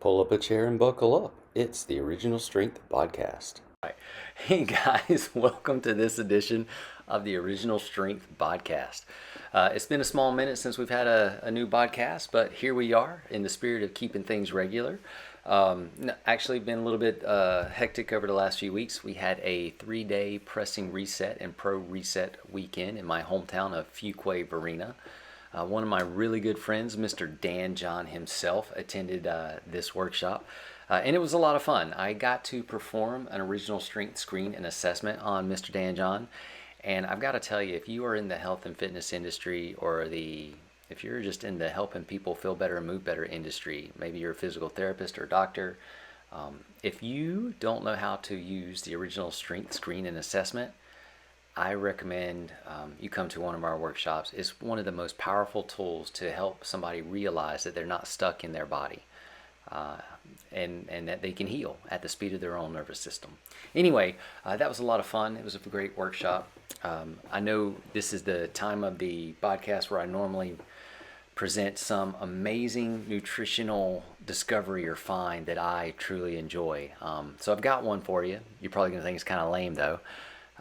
Pull up a chair and buckle up. It's the Original Strength Podcast. Right. Hey guys, welcome to this edition of the Original Strength Podcast. It's been a small minute since we've had a new podcast, but here we are in the spirit of keeping things regular. Actually, been a little bit hectic over the last few weeks. We had a 3-day pressing reset and pro reset weekend in my hometown of Fuquay, Verena. One of my really good friends, Mr. Dan John himself, attended this workshop. And it was a lot of fun. I got to perform an original strength screen and assessment on Mr. Dan John. And I've got to tell you, if you are in the health and fitness industry or if you're just in the helping people feel better and move better industry, maybe you're a physical therapist or a doctor, if you don't know how to use the original strength screen and assessment, I recommend you come to one of our workshops. It's one of the most powerful tools to help somebody realize that they're not stuck in their body. And that they can heal at the speed of their own nervous system. Anyway, that was a lot of fun. It was a great workshop. I know this is the time of the podcast where I normally present some amazing nutritional discovery or find that I truly enjoy. So I've got one for you. You're probably going to think it's kind of lame though.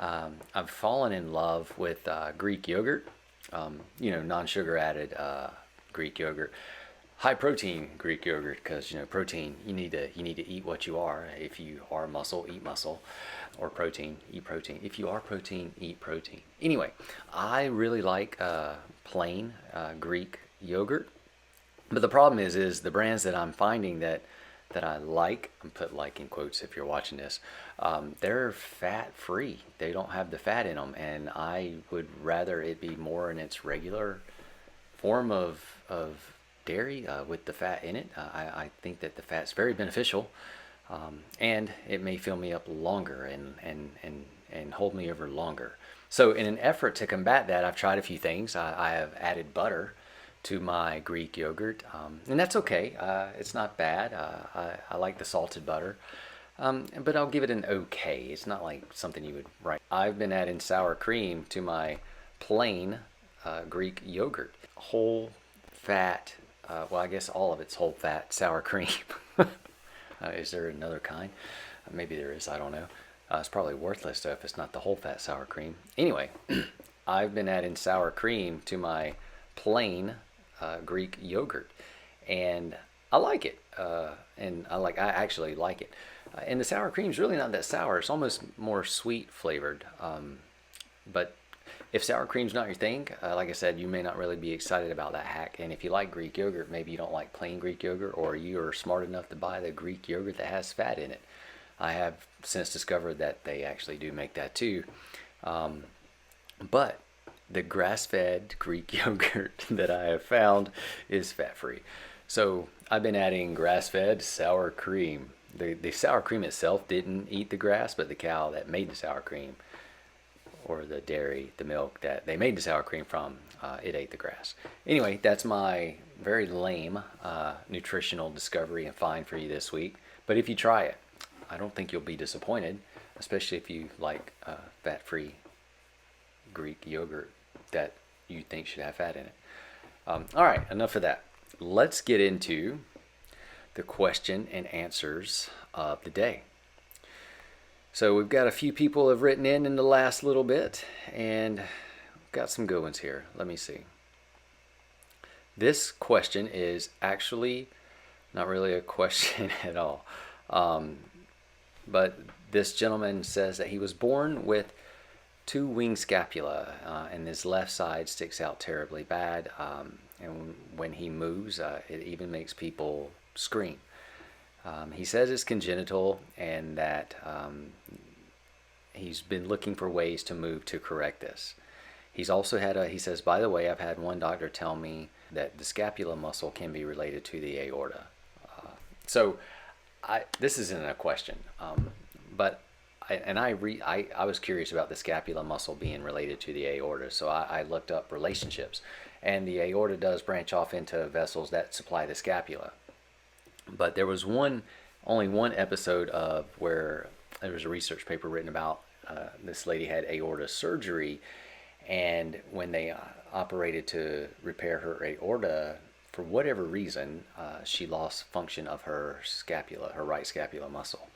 I've fallen in love with Greek yogurt, non-sugar added Greek yogurt. High protein Greek yogurt, because protein, you need to eat what you are. If you are muscle, eat muscle, or protein, eat protein. If you are protein, eat protein. Anyway, I really like plain Greek yogurt, but the problem is the brands that I'm finding that I like, I'm put like in quotes if you're watching this, they're fat free. They don't have the fat in them, and I would rather it be more in its regular form of dairy with the fat in it. I think that the fat's very beneficial, and it may fill me up longer and hold me over longer. So in an effort to combat that, I've tried a few things. I have added butter to my Greek yogurt, and that's okay. It's not bad. I like the salted butter, but I'll give it an okay. It's not like something you would write. I've been adding sour cream to my plain Greek yogurt. Whole fat, I guess all of it's whole fat sour cream. Is there another kind? Maybe there is, I don't know. It's probably worthless though if it's not the whole fat sour cream. Anyway, I've been adding sour cream to my plain Greek yogurt, and I like it. I actually like it. And the sour cream is really not that sour. It's almost more sweet flavored. But if sour cream's not your thing, like I said, you may not really be excited about that hack. And if you like Greek yogurt, maybe you don't like plain Greek yogurt, or you are smart enough to buy the Greek yogurt that has fat in it. I have since discovered that they actually do make that too. But the grass-fed Greek yogurt that I have found is fat-free. So I've been adding grass-fed sour cream. The sour cream itself didn't eat the grass, but the cow that made the sour cream, or the dairy, the milk that they made the sour cream from, it ate the grass. Anyway, that's my very lame nutritional discovery and find for you this week. But if you try it, I don't think you'll be disappointed, especially if you like fat-free Greek yogurt that you think should have fat in it. All right, enough of that. Let's get into the question and answers of the day. So we've got a few people have written in the last little bit, and we've got some good ones here. Let me see. This question is actually not really a question at all. But this gentleman says that he was born with 2 wing scapula, and his left side sticks out terribly bad. And when he moves, it even makes people scream. He says it's congenital, and that he's been looking for ways to move to correct this. He's also had he says, by the way, I've had one doctor tell me that the scapula muscle can be related to the aorta. This isn't a question, but I was curious about the scapula muscle being related to the aorta, so I looked up relationships, and the aorta does branch off into vessels that supply the scapula. But there was only one episode of where there was a research paper written about this lady had aorta surgery, and when they operated to repair her aorta for whatever reason, she lost function of her scapula, her right scapula muscle,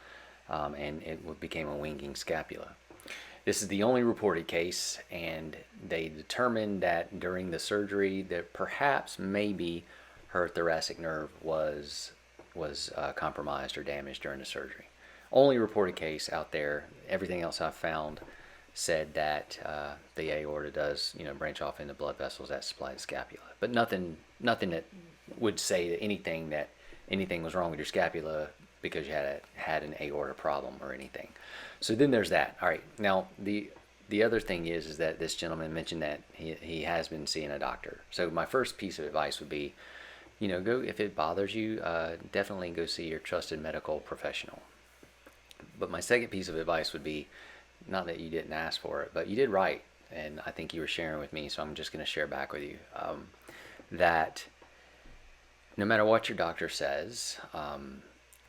and it became a winging scapula. This is the only reported case, and they determined that during the surgery that perhaps maybe her thoracic nerve was compromised or damaged during the surgery. Only reported case out there. Everything else I've found said that the aorta does, branch off into blood vessels that supply the scapula, but nothing that would say that anything was wrong with your scapula because you had an aorta problem or anything. So then there's that. All right. Now the other thing is that this gentleman mentioned that he has been seeing a doctor. So my first piece of advice would be, go, if it bothers you, definitely go see your trusted medical professional. But my second piece of advice would be, not that you didn't ask for it, but you did right, and I think you were sharing with me, so I'm just going to share back with you that no matter what your doctor says,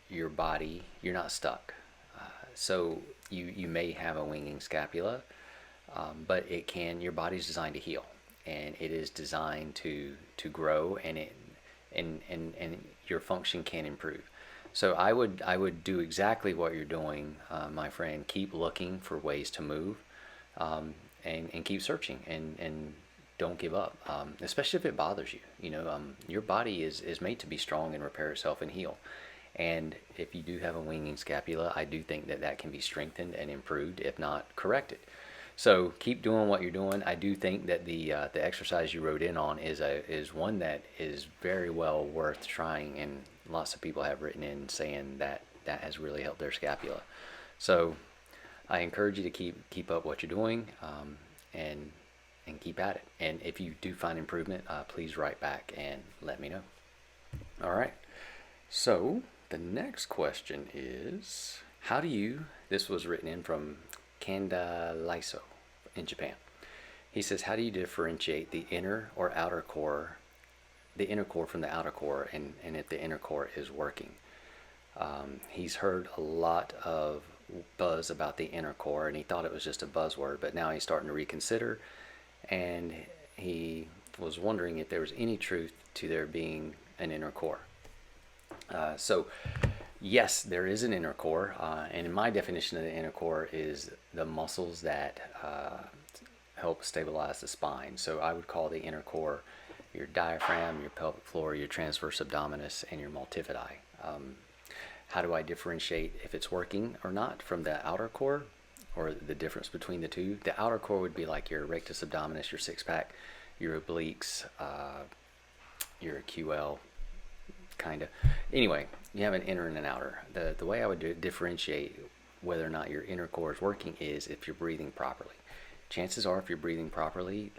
your body, you're not stuck. So you may have a winging scapula, but your body's designed to heal, and it is designed to grow, and your function can improve. So I would do exactly what you're doing, my friend. Keep looking for ways to move, and keep searching, and don't give up, especially if it bothers you. Your body is made to be strong and repair itself and heal. And if you do have a winging scapula, I do think that can be strengthened and improved, if not corrected. So keep doing what you're doing. I do think that the exercise you wrote in on is one that is very well worth trying, and lots of people have written in saying that has really helped their scapula. So I encourage you to keep up what you're doing, and keep at it. And if you do find improvement, please write back and let me know. All right. So the next question is, this was written in from Kandaliso in Japan. He says, how do you differentiate the inner or outer core, the inner core from the outer core, and if the inner core is working? He's heard a lot of buzz about the inner core, and he thought it was just a buzzword, but now he's starting to reconsider, and he was wondering if there was any truth to there being an inner core. So yes, there is an inner core, and in my definition of the inner core is the muscles that help stabilize the spine. So I would call the inner core your diaphragm, your pelvic floor, your transverse abdominis, and your multifidi. How do I differentiate if it's working or not from the outer core, or the difference between the two? The outer core would be like your rectus abdominis, your six-pack, your obliques, your QL, kind of. Anyway, you have an inner and an outer. The way I would differentiate whether or not your inner core is working is if you're breathing properly. Chances are, if you're breathing properly,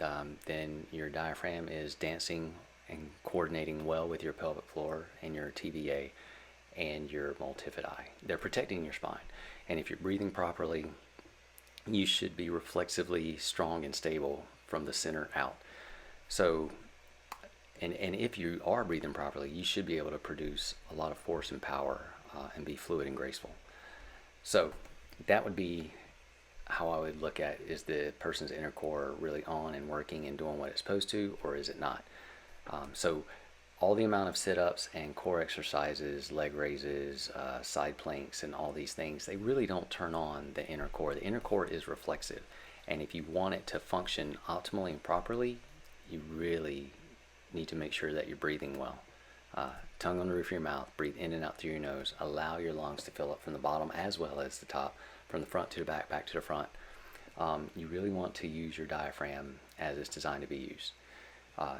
then your diaphragm is dancing and coordinating well with your pelvic floor and your TVA and your multifidi. They're protecting your spine. And if you're breathing properly, you should be reflexively strong and stable from the center out. So, and if you are breathing properly, you should be able to produce a lot of force and power, and be fluid and graceful. So that would be how I would look at, is the person's inner core really on and working and doing what it's supposed to, or is it not? So all the amount of sit-ups and core exercises, leg raises, side planks, and all these things, they really don't turn on the inner core. The inner core is reflexive, and if you want it to function optimally and properly, you really need to make sure that you're breathing well. Tongue on the roof of your mouth, breathe in and out through your nose. Allow your lungs to fill up from the bottom as well as the top, from the front to the back, back to the front. You really want to use your diaphragm as it's designed to be used.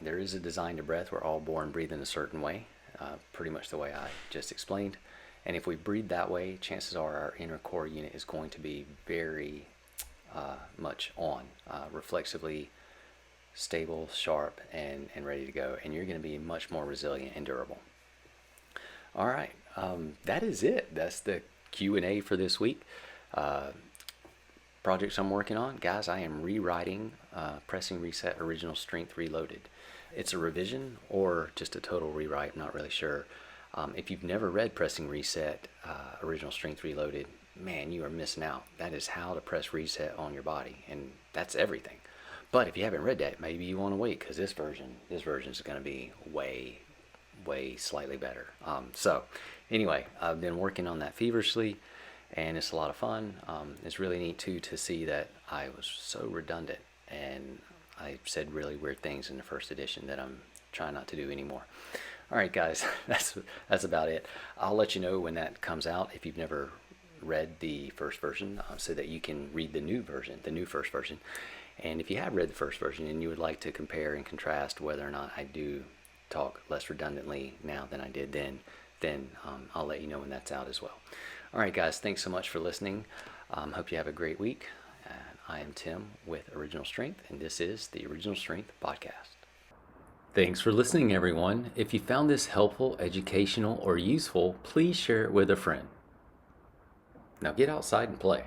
There is a design to breath. We're all born breathing a certain way, pretty much the way I just explained. And if we breathe that way, chances are our inner core unit is going to be very much on, reflexively stable, sharp, and ready to go. And you're going to be much more resilient and durable. All right, that is it. That's the Q&A for this week. Projects I'm working on, guys, I am rewriting Pressing Reset Original Strength Reloaded. It's a revision or just a total rewrite, I'm not really sure. If you've never read Pressing Reset Original Strength Reloaded, man, you are missing out. That is how to press reset on your body, and that's everything. But if you haven't read that, maybe you want to wait, because this version is going to be way way slightly better. So anyway, I've been working on that feverishly, and it's a lot of fun. It's really neat too to see that I was so redundant, and I said really weird things in the first edition that I'm trying not to do anymore. All right, guys, that's about it. I'll let you know when that comes out if you've never read the first version, so that you can read the new version, the new first version. And if you have read the first version and you would like to compare and contrast whether or not I do talk less redundantly now than I did then I'll let you know when that's out as well. All right, guys, thanks so much for listening. Hope you have a great week. I am Tim with Original Strength, and this is the Original Strength Podcast. Thanks for listening, everyone. If you found this helpful, educational, or useful, please share it with a friend. Now get outside and play.